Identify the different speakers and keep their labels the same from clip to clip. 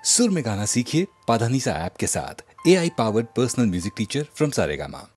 Speaker 1: सुर में गाना सीखिए पाधानीसा ऐप के साथ। AI powered personal music teacher from Saregama.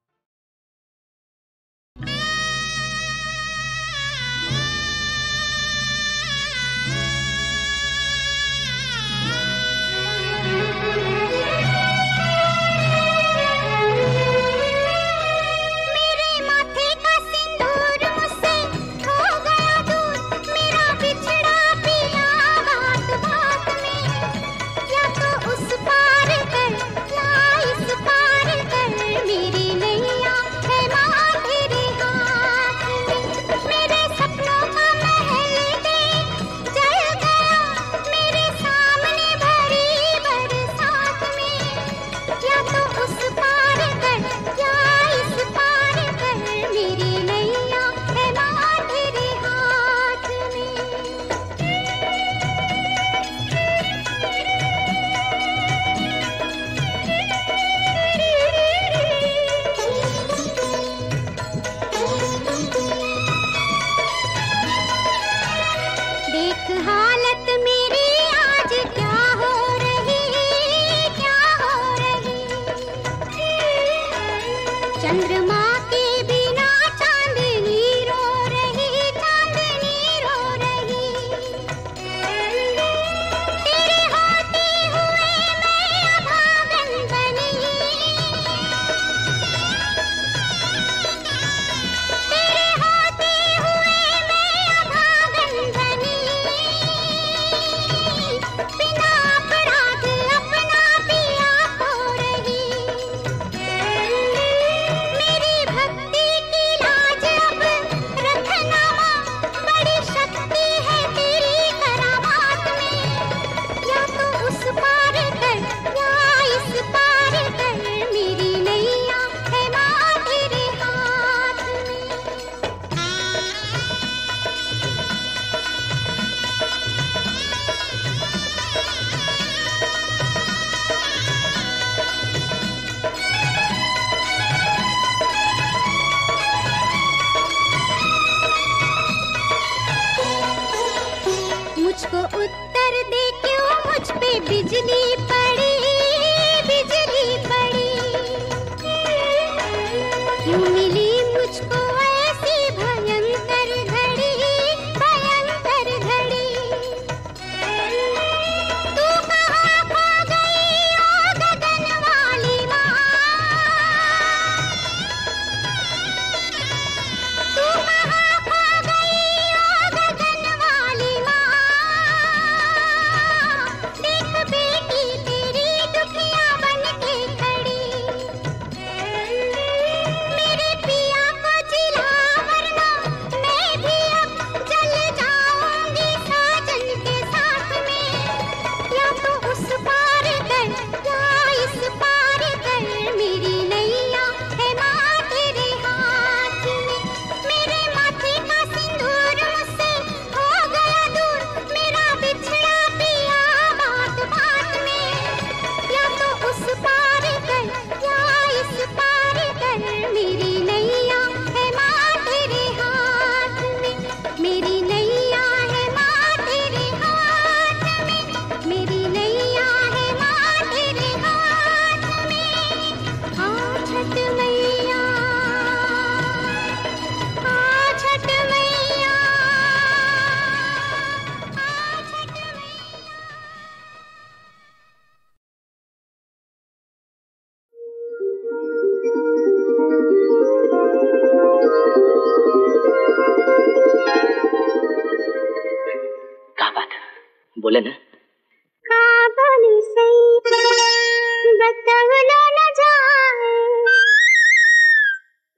Speaker 2: बोले ना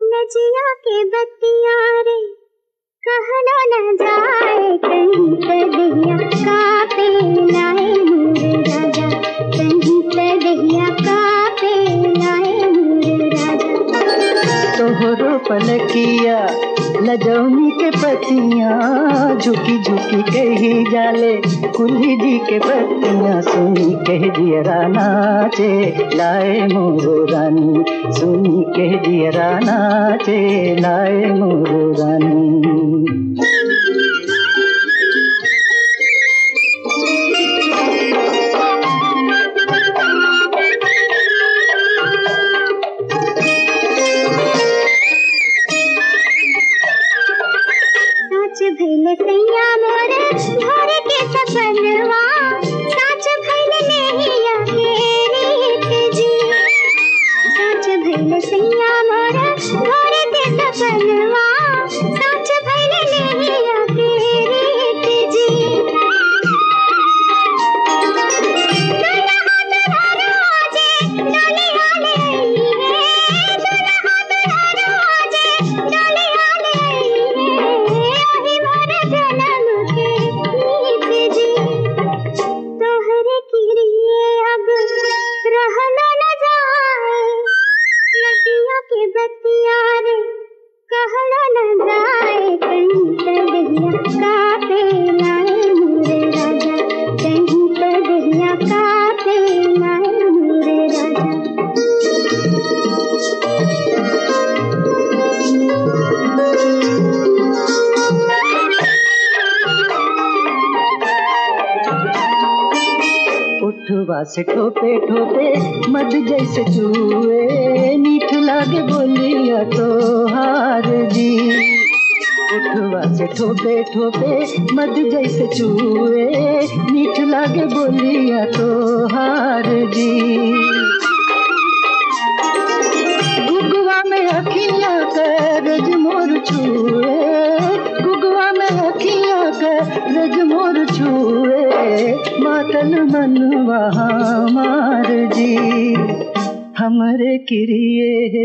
Speaker 2: नजिया के बत्तिया रे कहलो न जाए कहीं तदिया का पे लाए मोरे राजा कहीं तदिया का पे लाए मोरे राजा
Speaker 3: तोहरो पलकिया लजौनी के पतियाँ झुकी झुकी कही जाले कुल्ही जी के पतियाँ सुनी कह दियरा नाचे लाए मोरो रानी सुनी कह दियरा नाचे लाए मोरो रानी। उठवा से ठोपे ठोपे मध जैसे चूए, मीठ लागे बोलिया तो हार जी। उठवा से ठोपे ठोपे मध जैसे चूए, मीठ लागे बोलिया तो हार जी। गुगवा में अखियाँ कर रज मोर छुए, गुगवा में अखियाँ कर रज मोर छुए, मातल मनवा हमार जी। हमरे किरिए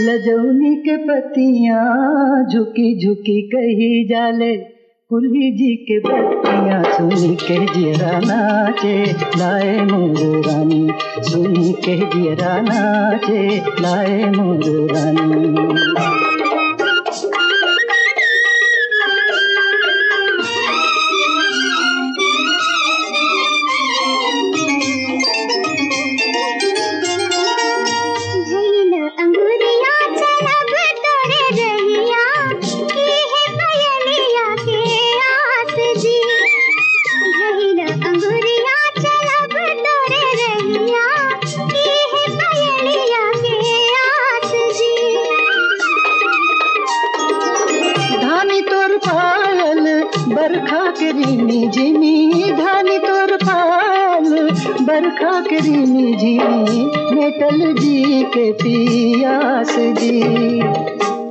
Speaker 3: लजौनी के पतियाँ झुकी झुकी कही जाले, कुली जी के बत्तियाँ सुनी के जियरा नाचे लाए मोर रानी, सुनी के जियरा नाचे लाए मोर रानी। बरखा के रीमी झिमी धानी तोर पाल, बरखा के रीमी झिमी मेटल जी के पियास जी।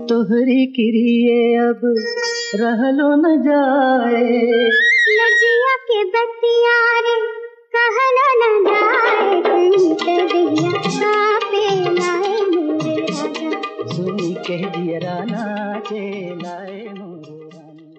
Speaker 3: तोहरी किरिए अब रहलो न जाए,
Speaker 2: लजिया के बतिया रे कहलो न जाए, कहीं तदिया कापे लाए मोरे राजा,
Speaker 3: सुनी के जियरा नाचे लाए मोर रानी।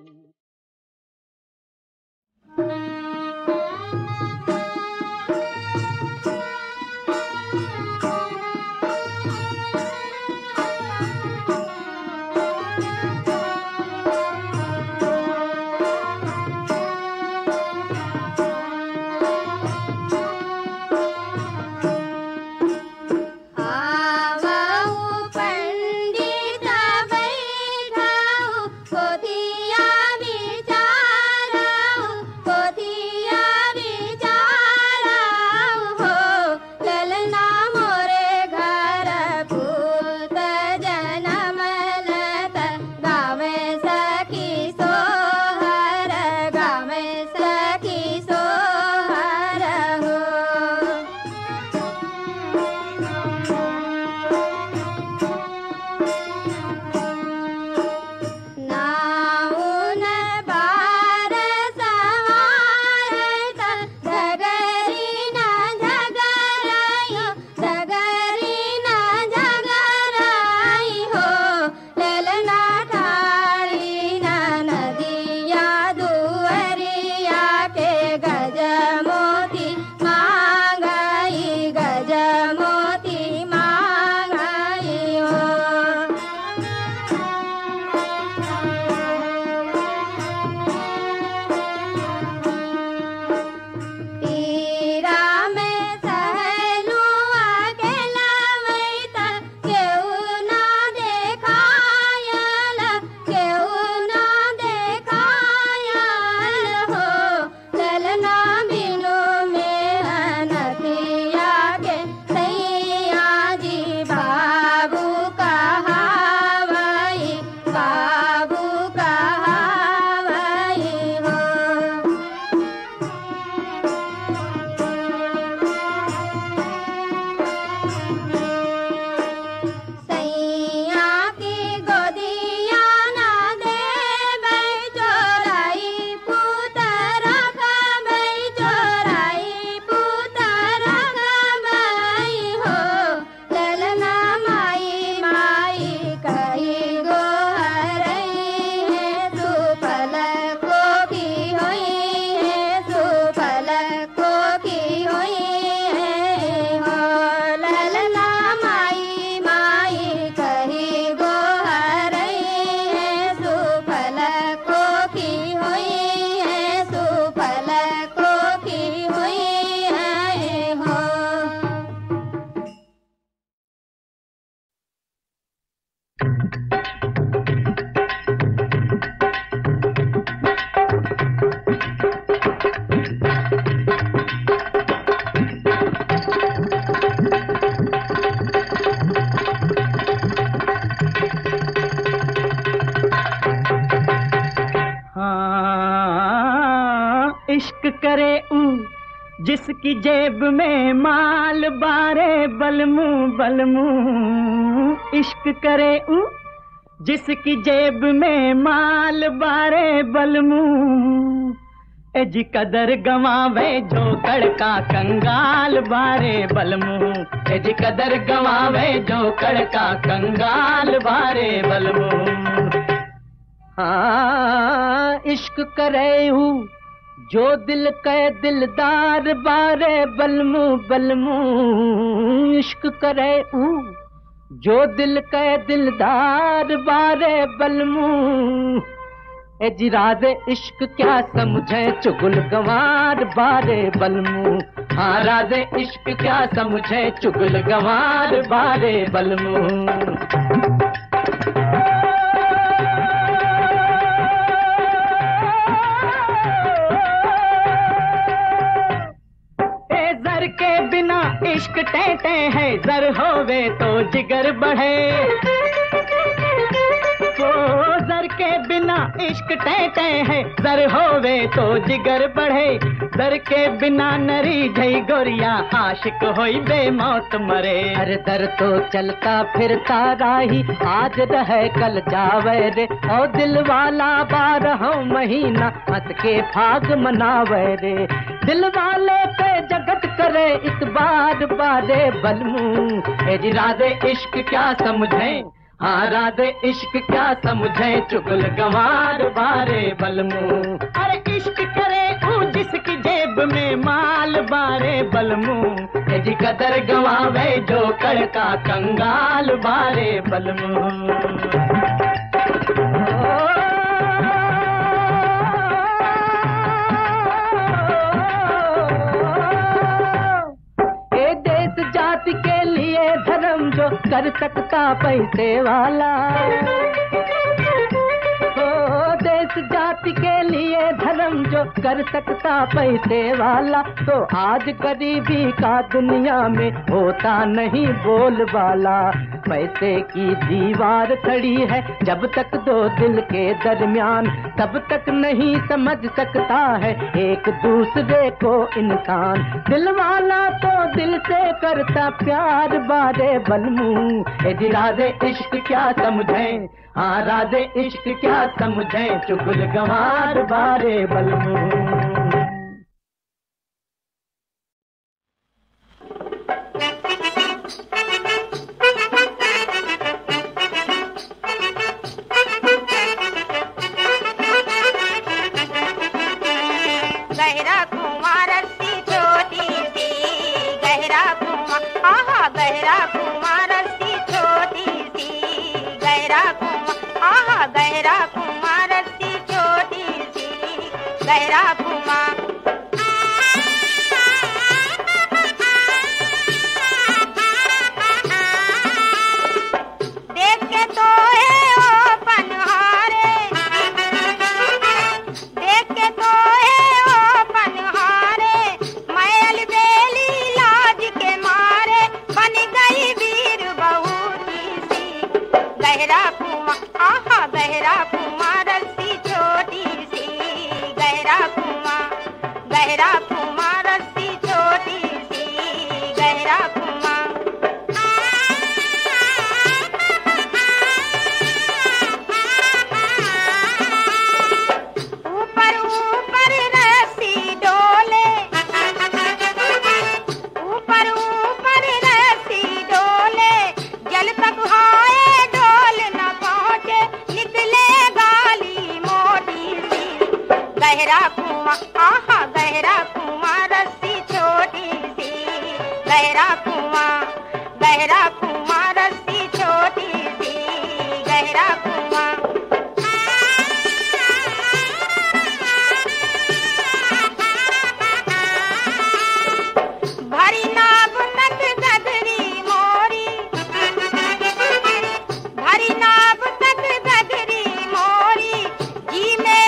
Speaker 3: करे जिसकी जेब में माल बारे बलमू बलमू, इश्क करे जिसकी जेब में माल बारे बलमू, ए जी कदर गवावे जो कड़का कंगाल बारे बलमू, ए जी कदर गवावे जो कड़का कंगाल बारे बलमू। हाँ इश्क करे जो दिल के दिलदार बारे बलमू बलमू, इश्क करे जो दिल के दिलदार बारे बलमू, ए जी राज़े इश्क क्या समझे चुगल गवार बारे बलमू, हाँ राज़े इश्क क्या समझे चुगल गवार बारे बलमू। इश्क टेटे है जर होवे तो जिगर बढ़े, ओ जर के बिना इश्क टेटे है जर होवे तो जिगर बढ़े, जर के बिना नरी जई गोरिया आशिक होई बेमौत मरे। अरे दर तो चलता फिरता राही आज रहे कल जावे रे, ओ दिल वाला 12 महीना हंस के फाग मनावे रे, दिल वाले पे जगत करे इतबार बारे बलमू, ए जी राज़े इश्क क्या समझे, हाँ राज़े इश्क क्या समझे चुगल गवार बारे बलमू। अरे इश्क करे जिसकी जेब में माल बारे बलमू, ए जी कदर गवावे जो कड़का कंगाल बारे बलमू। के लिए धर्म जो कर सकता पैसे वाला, हो देश जाति के लिए धर्म जो कर सकता पैसे वाला, तो आज गरीबी का दुनिया में होता नहीं बोलबाला। पैसे की दीवार खड़ी है जब तक दो दिल के दरमियान, तब तक नहीं समझ सकता है एक दूसरे को इंसान, दिल वाला तो दिल से करता प्यार बारे बलमू, ए जी राज़े इश्क क्या समझे, हाँ राज़े इश्क क्या समझे चुगल गवार बारे बलमू।
Speaker 2: गहरा कुआं रस्सी छोटी सी, गहरा कुआं आहा गहरा कुआं रस्सी छोटी सी, गहरा कुआं आहा गहरा कुआं रस्सी छोटी सी, गहरा कुआं। देख के तो है ओ पनहारे, देख के तो गहरा कुआं आहा गहरा कुआं रस्सी छोटी सी, गहरा कुआं रस्सी छोटी सी, गहरा कुआं। ऊपर ऊपर रस्सी डोले, ऊपर ऊपर रस्सी डोले, जल तक हाय गहरा कुआं आहा गहरा कुआं रस्सी छोटी सी, गहरा कुआं रस्सी छोटी सी, गहरा कुआं। भरी नाव तक गगरी मोरी, भरी नाव तक गगरी मोरी, जी में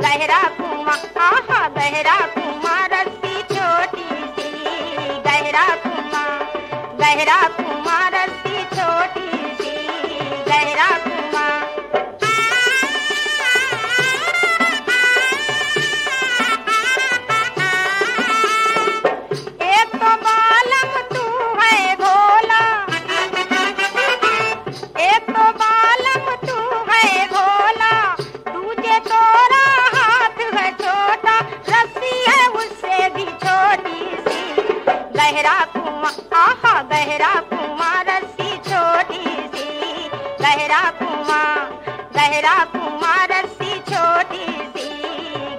Speaker 2: गहरा कुआं आहा गहरा कुआं रस्सी छोटी सी, गहरा कुआं रस्सी छोटी सी, गहरा कुआं। गहरा कुआं, आहा गहरा कुआं रस्सी छोटी सी, गहरा कुआं रस्सी छोटी सी,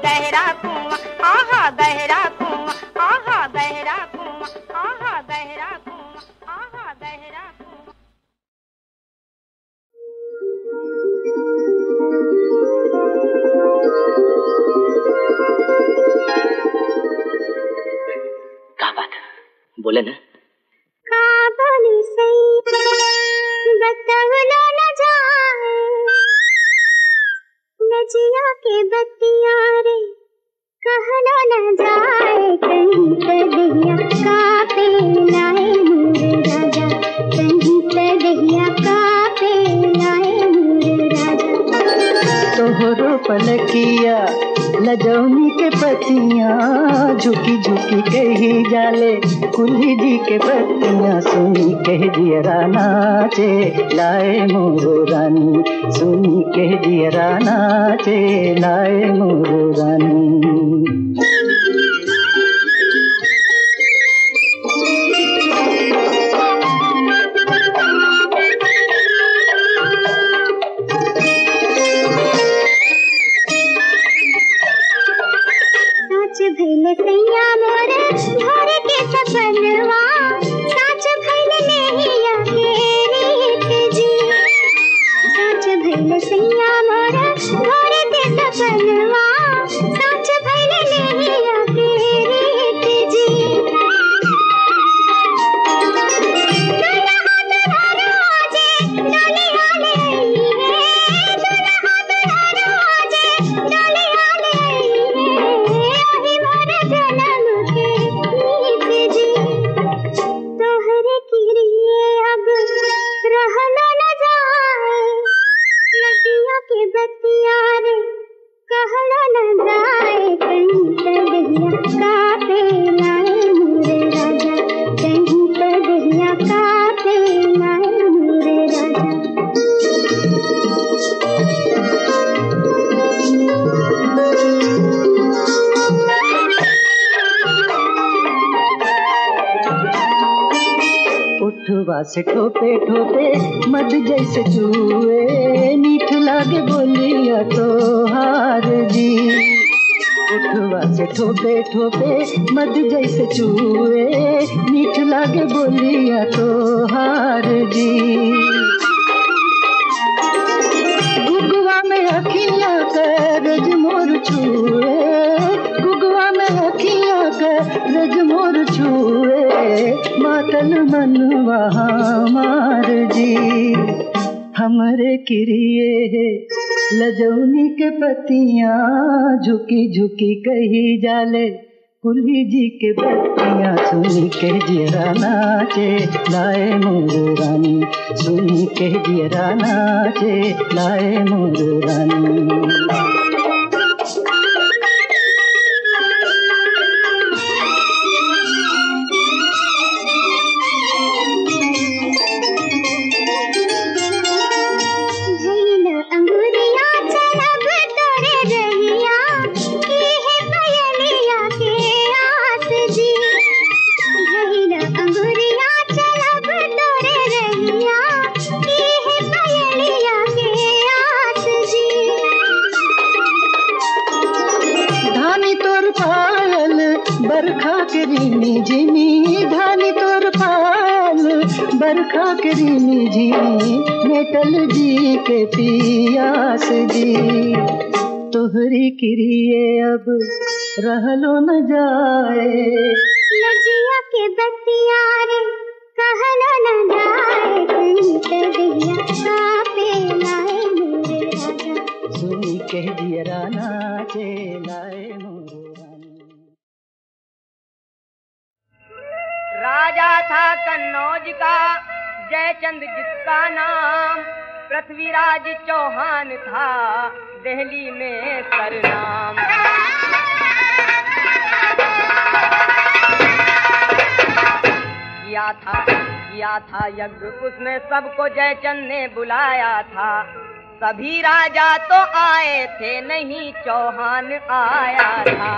Speaker 2: गहरा कुआं, आहा गहरा कुआं, आहा गहरा कुआं, आहा गहरा कुआं, आहा गहरा कुआं।
Speaker 3: बोले ना
Speaker 2: काबुली से बतवला न जाए, नजिया के बत्तियां रे कहला न जाए, कहीं तदिया कापे लाए मोरे राजा, कहीं तदिया कापे लाए मोरे राजा।
Speaker 3: तोहरो पलकिया लजौनी के पतियाँ झुकी झुकी कही जाले, कुल्ही जी के पतियाँ सुनी कह दियरा नाचे लाए मोरो रानी, सुनी कह दियरा नाचे लाए मोरो रानी।
Speaker 2: भैले सैया मोरे घर के सपनवा, साच भैले नैया के रीत जी, साच भैले सैया मोरे घर के सपनवा, साच भैले नैया के रीत जी। दुल्हा दुल्हन आजे डोली आले आई है, दुल्हा दुल्हन आजे डोली आले आई है, जन्म के मीत जी, तोहरे किरिए अब रहलो न जाए, नदिया के बत्तियां रे कहलो न जाए, कहीं तदिया कापे लाए मोरे राजा, कहीं तदिया कापे लाए मोरे राजा।
Speaker 3: उठवा से ठोपे ठोपे मध जैसे चूए, मीठ लागे बोलिया तोहार जी। उठवा से ठोपे ठोपे मध जैसे चूए, मीठ लागे बोलिया तोहार जी। गुगवा में अखियाँ कर रज मोर छुए, गुगवा में अखियाँ कर रज मोर छुए, मातल मनवा हमार जी। हमरे किरिए लजौनी के पतियाँ झुकी झुकी कही जाले, कुल्ही जी के बत्तियाँ सुनी के जियरा नाचे लाए मोर रानी, सुनी के जियरा नाचे लाए मोर रानी। बरखा के रीनी झिनी धानी तोर पाल, बरखा के रीनी झिनी मेटल जी के पियास जी। तोहरी किरिए अब रहलो न जाए,
Speaker 2: नजिया के बत्तियां रे कहलो न जाए, कहीं तदिया कापे लाए मोरे राजा,
Speaker 3: सुनी कह दियरा नाचे लाए मोरे रानी।
Speaker 4: राजा था कन्नौज का जयचंद जिसका नाम, पृथ्वीराज चौहान था दिल्ली में सरनाम। किया था यज्ञ उसमें सबको जयचंद ने बुलाया था, सभी राजा तो आए थे नहीं चौहान आया था।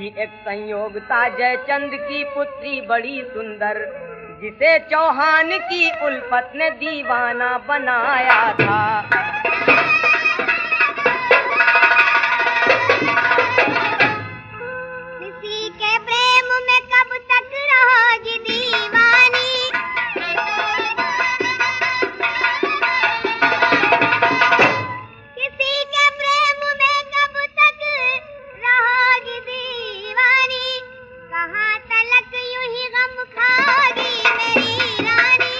Speaker 4: थी एक संयोग था जयचंद की पुत्री बड़ी सुंदर, जिसे चौहान की उल्फत ने दीवाना बनाया था।
Speaker 2: किसी के प्रेम में कब तक रहोगी दीवानी, किसी के प्रेम में कब तक रहोगी दीवानी, कहाँ तलक यूं ही गम खाओगी मेरी रानी।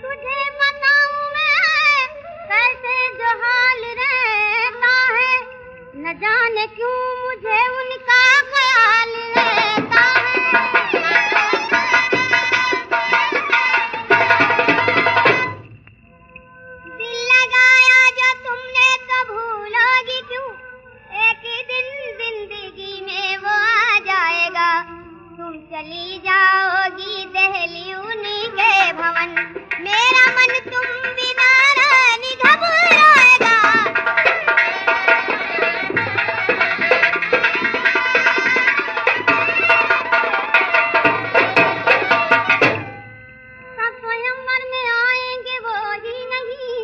Speaker 2: तुझे बताऊं मैं कैसे जो हाल रहता है, न जाने क्यों मुझे उनका ख्याल रहता है। दिल लगाया जो तुमने तो भूलोगी क्यों, एक दिन जिंदगी में वो आ जाएगा। तुम चली जाओगी दहली उन्हीं के भवन, मेरा मन तुम बिना रानी घबराएगा। सब स्वयंवर में आएंगे वो ही नहीं,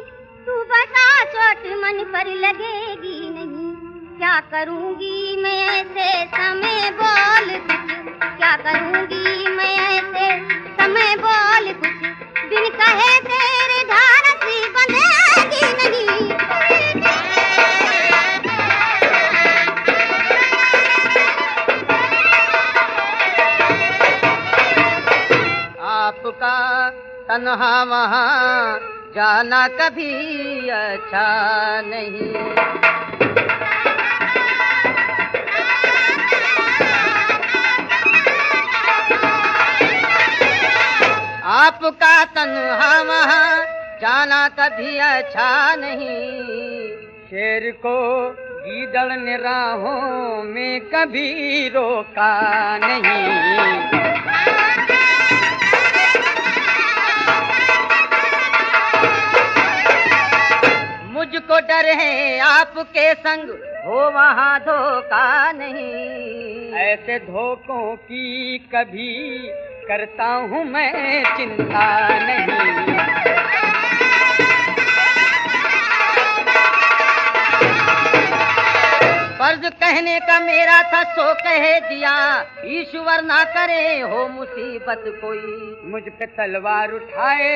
Speaker 2: तू बता चोट मन पर लगेगी नहीं। क्या करूंगी मैं ऐसे समय बोल कुछ, क्या करूंगी मैं ऐसे समय बोल कुछ, बिन कहे तेरे धारसी बंधेगी नहीं।
Speaker 4: आपका तन्हा वहाँ जाना कभी अच्छा नहीं। आपका तन्हा वहाँ जाना कभी अच्छा नहीं। शेर को गीदड़ ने राहों में कभी रोका नहीं। मुझको डर है आपके संग हो वहाँ धोखा नहीं। ऐसे धोखों की कभी करता हूँ मैं चिंता नहीं। फर्ज कहने का मेरा था सो कह दिया, ईश्वर ना करे हो मुसीबत कोई। मुझ पे तलवार उठाए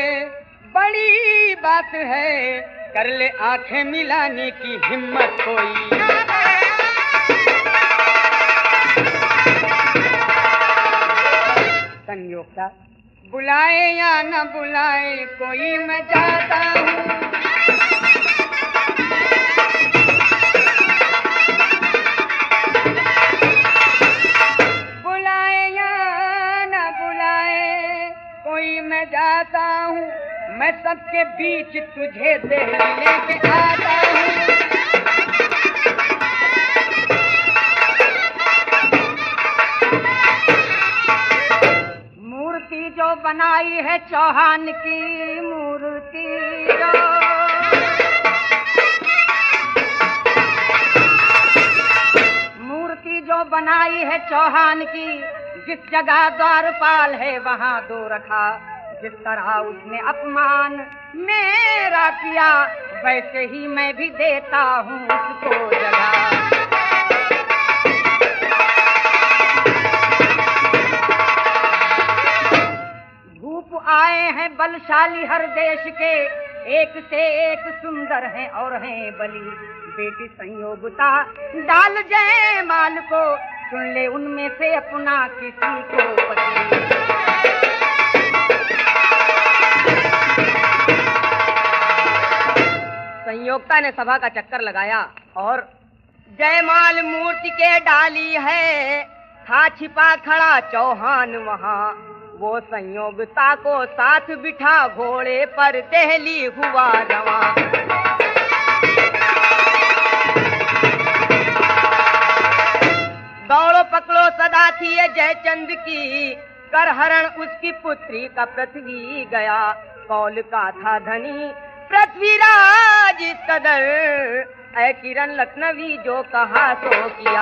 Speaker 4: बड़ी बात है, कर ले आंखें मिलाने की हिम्मत कोई। संयोगता बुलाए या न बुलाए कोई मैं जाता हूँ। बुलाए या न बुलाए कोई मैं जाता हूँ, मैं सबके बीच तुझे दिल्ली लेके आता हूँ। मूर्ति जो बनाई है चौहान की, मूर्ति जो बनाई है चौहान की, जिस जगह द्वारपाल है वहाँ दो रखा। जिस तरह उसने अपमान मेरा किया, वैसे ही मैं भी देता हूँ उसको जगह। धूप आए हैं बलशाली हर देश के, एक से एक सुंदर हैं और हैं बली। बेटी संयोगता डाल जयमाल को, चुन ले उनमें से अपना किसी को पति। संयोगता ने सभा का चक्कर लगाया और जयमाल मूर्ति के डाली है, था छिपा खड़ा चौहान वहाँ। वो संयोगता को साथ बिठा घोड़े पर दिल्ली हुआ रवा। दौड़ो पकड़ो सदा थी ये जयचंद की, कर हरण उसकी पुत्री का पृथ्वी गया। कौल का था धनी पृथ्वीराज कदर, ऐ किरण लखनवी जो कहा सो किया।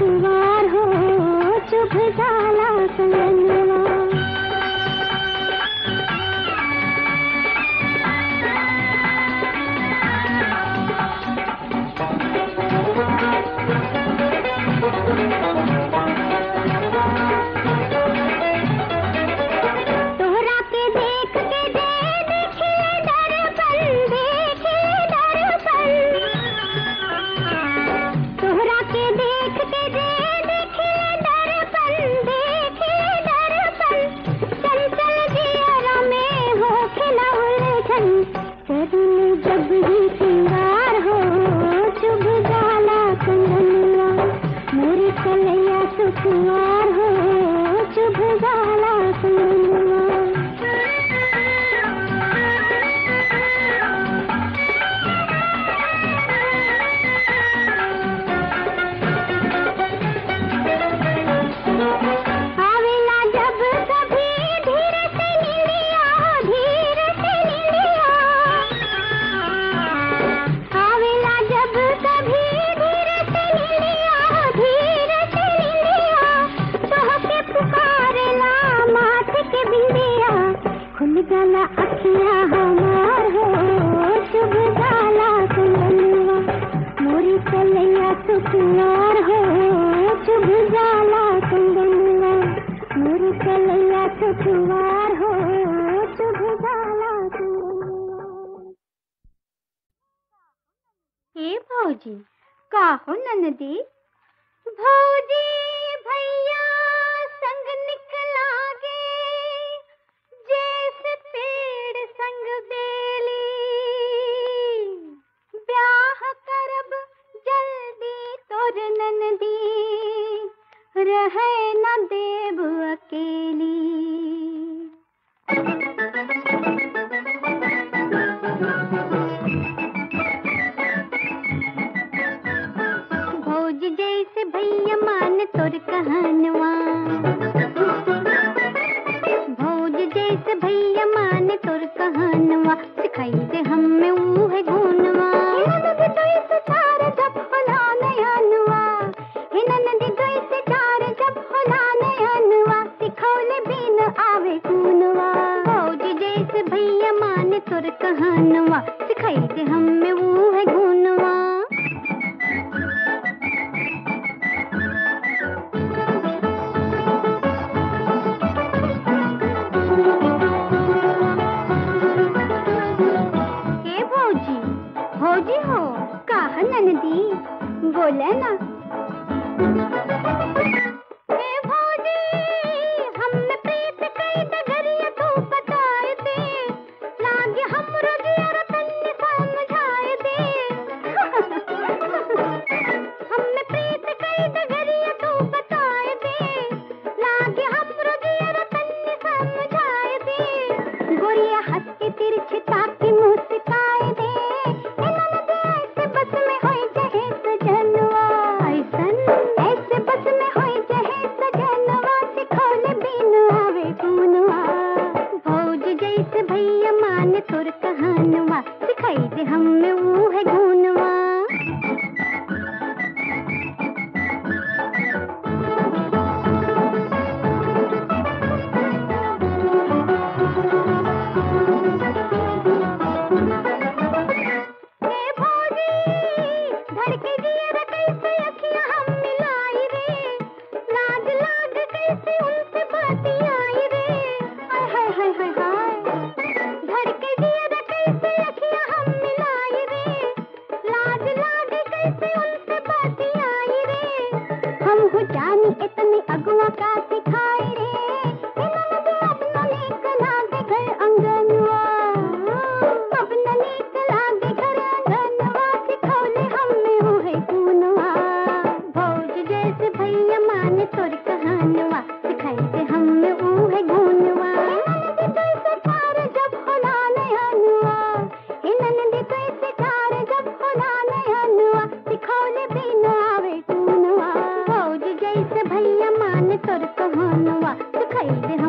Speaker 2: सुकुवार हो चुभ जाला कंगनवा। तोहरा के देख के देखे दर्पण, देखे दर्पण। तोहरा के देख के देखे दर्पण, देखे दर्पण। चंचल जियरा में हो खिला उलझन, करूं जब ही सिंगार हो चुभ जाला कंगनवा। मोरी कलैया सुकुवार हो चुभ जाला कंगनवा। आवेला जब कभी धीरे से नीलिया, धीरे से नीलिया। आवेला जब कभी धीरे से नीलिया, धीरे से नीलिया। तोहके पुकारेला माथे के बिंदिया, खुल जाला अखियाँ हमार हो चुभ जाला कंगनवा। मोरी कलैया सुकुवार हो चुभ जाला कंगनवा। मोरी कलैया सुकुवार हो चुभ जाला कंगनवा। हे भौजी का हो ननदी? भौजी भैया संग निकला गे, जैसे पेड़ संग बेली। ब्याह करब जल्दी तोर ननदी, रहे न देव अकेली। भौज जैसे भैया मान तोर कहानवा। भौज जैसे भैया मान तोर कहानवा, सिखाई दे हमें ऊहे गुनवा। ननदी दोई से चार जब होला नयनवा, हे ननदी दोई से चार जब होला नयनवा। सिखौले बिन आवे गुनवा। भौज जैसे भैया मान तोर कहानवा, सिखाई दे हमें ऊहे गुनवा। हे भौजी, भौजी हो कहा ननदी, बोले ना। हे भौजी हमने प्रीत कई डगरिया तू बताए दे, लागे हमरो जियर तन्ने समझाए दे। हमने प्रीत कई डगरिया तू बताए दे, लागे हमरो जियर तन्ने समझाए दे। गोरिया हंस के तिरछे ताकि मुस्काए दे, ननदी ऐसे बस में होई जहे सजनवा। ऐसे बस में होई जहे सजनवा, सिखौले बिन आवे गुनवा। भौज जैसे भैया मान तोर कहानवा, सिखाई दे हमें ऊहे गुनवा। हे भौजी धड़के जियर कैसे अखियाँ हम मिलाई रे, लाज लाग कैसे उनसे बतियाई रे। हाय हाय हाय हाय हाय। धड़के जियर कैसे अखियाँ हम मिलाई रे, लाज लाग कैसे उनसे बतियाई रे। हम हो जानी इतनी अगुआ का सिखाए रे, ननदी अपना निकला दे घर अंगनवा। अपना निकला दे घर अंगनवा, सिखौले हमें ऊहे गुनवा। भौज जैसे भैया मान तोर कहानवा, सिखाई दे हमें ऊहे गुनवा। ननदी कैसे चार जब होला नयनवा, हे ननदी कैसे चार जब होला नयनवा। सिखौले बिन आवे गुनवा। भौज जैसे भैया मान तोर कहानवा, सिखाई दे